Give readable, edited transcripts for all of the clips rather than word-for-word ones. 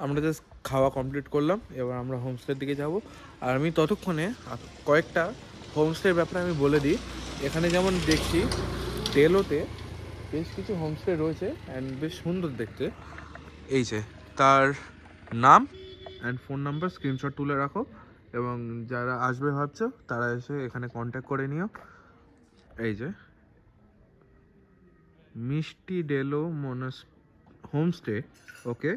আমরা জাস্ট খাওয়া কমপ্লিট করলাম, এবার আমরা হোমস্টের দিকে যাব। আর আমি ততক্ষণে কয়েকটা হোমস্টের ব্যাপারে আমি বলে দিই। এখানে যেমন দেখছি ডেলোতে বেশ কিছু হোমস্টে রয়েছে অ্যান্ড বেশ সুন্দর দেখতে। এই যে তার নাম অ্যান্ড ফোন নাম্বার স্ক্রিনশট তুলে রাখো, এবং যারা আসবে ভাবছো তারা এসে এখানে কন্ট্যাক্ট করে নিও। এই যে মিষ্টি ডেলো মনাস হোমস্টে, ওকে।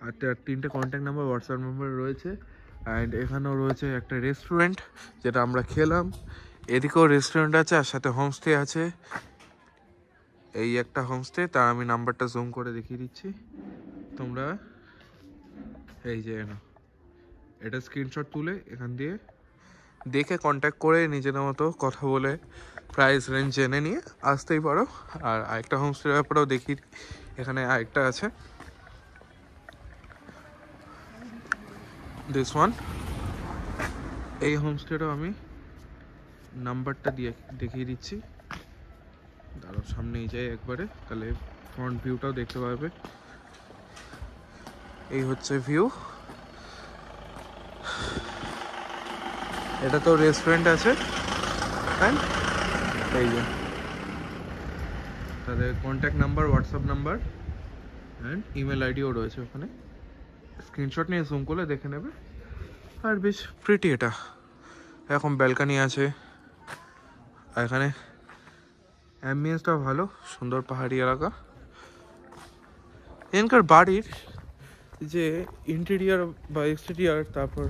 আর তার 3টে কন্ট্যাক্ট নাম্বার, হোয়াটসঅ্যাপ নাম্বার রয়েছে। অ্যান্ড এখানেও রয়েছে একটা রেস্টুরেন্ট যেটা আমরা খেলাম, এদিকেও রেস্টুরেন্ট আছে আর সাথে হোমস্টে আছে। এই একটা হোমস্টে, তার আমি নাম্বারটা জুম করে দেখিয়ে দিচ্ছি তোমরা। এই যে এটা স্ক্রিনশট তুলে এখান দিয়ে দেখে কন্ট্যাক্ট করে নিজেদের মতো কথা বলে প্রাইস রেঞ্জ জেনে নিয়ে আসতেই পারো। আর আরেকটা হোমস্টের ব্যাপারেও দেখি, এখানে আরেকটা আছে, দিস ওয়ান। এই হোমস্টেরও আমি নাম্বারটা দিয়ে দেখিয়ে দিচ্ছি, দাঁড়াও সামনেই যাই একবারে, তাহলে ফ্রন্ট ভিউটাও দেখতে পাবে। এই হচ্ছে ভিউ। এটা তো রেস্টুরেন্ট আছে, হ্যাঁ। এই যে তাদের contact number, WhatsApp number and email আইডিও রয়েছে ওখানে, স্ক্রিনশট নিয়ে জুম করলে দেখে নেবে। আর বেশ প্রিটি এটা, এখন ব্যালকানি আছে, আর এখানে অ্যাম্বিয়েন্সটাও ভালো, সুন্দর পাহাড়ি এলাকা। এখানকার বাড়ির যে ইন্টেরিয়ার বা এক্সটেরিয়ার, তারপর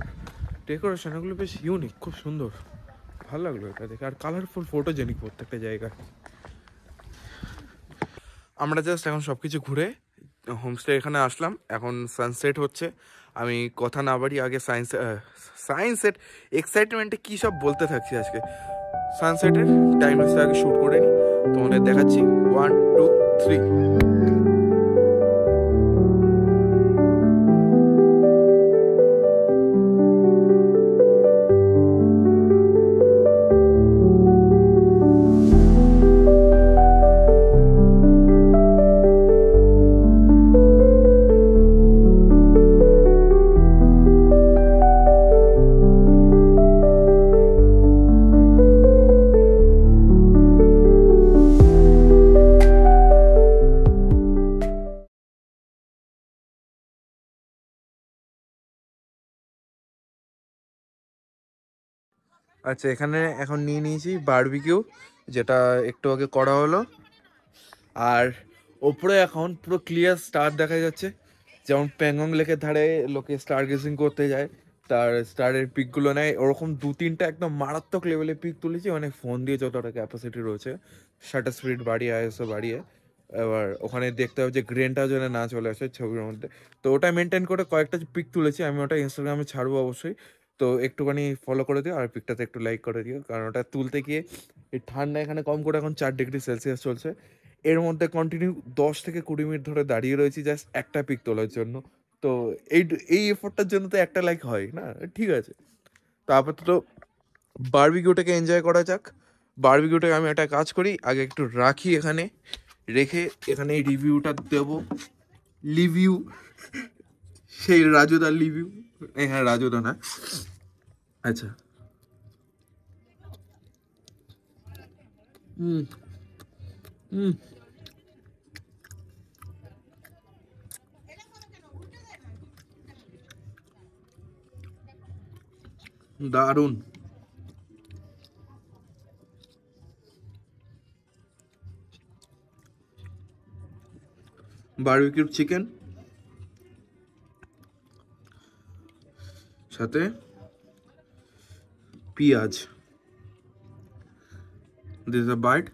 ডেকোরেশন, এগুলো বেশ ইউনিক, খুব সুন্দর, ভালো লাগলো এটা দেখে। আর কালারফুল, ফটোজেনিক প্রত্যেকটা জায়গা। আমরা জাস্ট এখন সব কিছু ঘুরে হোমস্টে এখানে আসলাম, এখন সানসেট হচ্ছে। আমি কথা না বাড়ি আগে সানসেট এক্সাইটমেন্টে কী সব বলতে থাকছি আজকে। সানসেটের টাইম আগে শ্যুট করে নিই, তোমাদের দেখাচ্ছি। 1 2 3। আচ্ছা, এখানে এখন নিয়ে নিয়েছি বারবিকিউ, যেটা একটু আগে করা হলো। আর ওপরে এখন পুরো ক্লিয়ার স্টার দেখা যাচ্ছে, যেমন প্যাংগং লেকের ধারে লোকে স্টার গেজিং করতে যায়, তার স্টারের পিকগুলো নেয়, ওরকম 2-3টা একদম মারাত্মক লেভেলের পিক তুলেছি, মানে ফোন দিয়ে যতটা ক্যাপাসিটি রয়েছে, শাটার স্পিড বাড়িয়ে, আইএসও বাড়িয়ে। এবার ওখানে দেখতে হবে যে গ্রেনটা যেন না চলে আসে ছবির মধ্যে, তো ওটা মেনটেন করে কয়েকটা পিক তুলেছি আমি, ওটা ইনস্টাগ্রামে ছাড়বো অবশ্যই। তো একটুখানি ফলো করে দিও, আর পিকটাতে একটু লাইক করে দিও, কারণ ওটা তুলতে গিয়ে এই ঠান্ডা এখানে কম করে এখন 4 ডিগ্রি সেলসিয়াস চলছে, এর মধ্যে কন্টিনিউ 10 থেকে 20 মিনিট ধরে দাঁড়িয়ে রয়েছি জাস্ট একটা পিক তোলার জন্য। তো এই এই এফোর্টটার জন্য তো একটা লাইক হয় না, ঠিক আছে। তো আপাতত বারবিকিউটাকে এনজয় করা যাক। বারবিকিউটাকে আমি একটা কাজ করি, আগে একটু রাখি এখানে, রেখে এখানে এই রিভিউটা দেব, লিভিউ, সেই রাজুদার লিভিউ। হ্যাঁ, রাজুদা না, আচ্ছা। হুম হুম দারুণ। বারবিকিউ চিকেন সাথে পেঁয়াজ, দিস আ বাইট।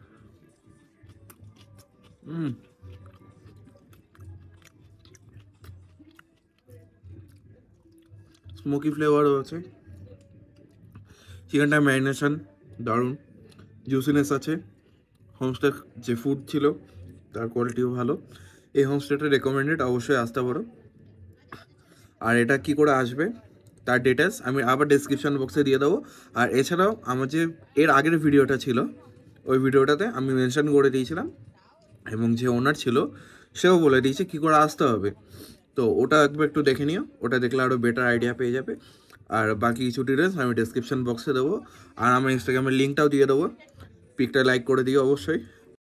স্মোকি ফ্লেভারও আছে, চিকেনটা ম্যারিনেশন দারুণ, জুসিনেস আছে। হোমস্টে যে ফুড ছিল তার কোয়ালিটিও ভালো, এই হোমস্টেটা রেকমেন্ডেড, অবশ্যই আসতে পারো। আর এটা কি করে আসবে তার ডিটেলস আমি আবার ডেসক্রিপশন বক্সে দিয়ে দেবো। আর এছাড়াও আমার যে এর আগের ভিডিওটা ছিল, ওই ভিডিওটাতে আমি মেনশন করে দিয়েছিলাম, এবং যে ওনার ছিল সেও বলে দিয়েছে কী করে আসতে হবে। তো তো ওটা একবার একটু দেখে নিও, ওটা দেখলে আরও বেটার আইডিয়া পেয়ে যাবে। আর বাকি কিছু ডিটেলস আমি ডেসক্রিপশন বক্সে দেবো, আর আমার ইনস্টাগ্রামের লিঙ্কটাও দিয়ে দেবো। পিকটা লাইক করে দিও অবশ্যই।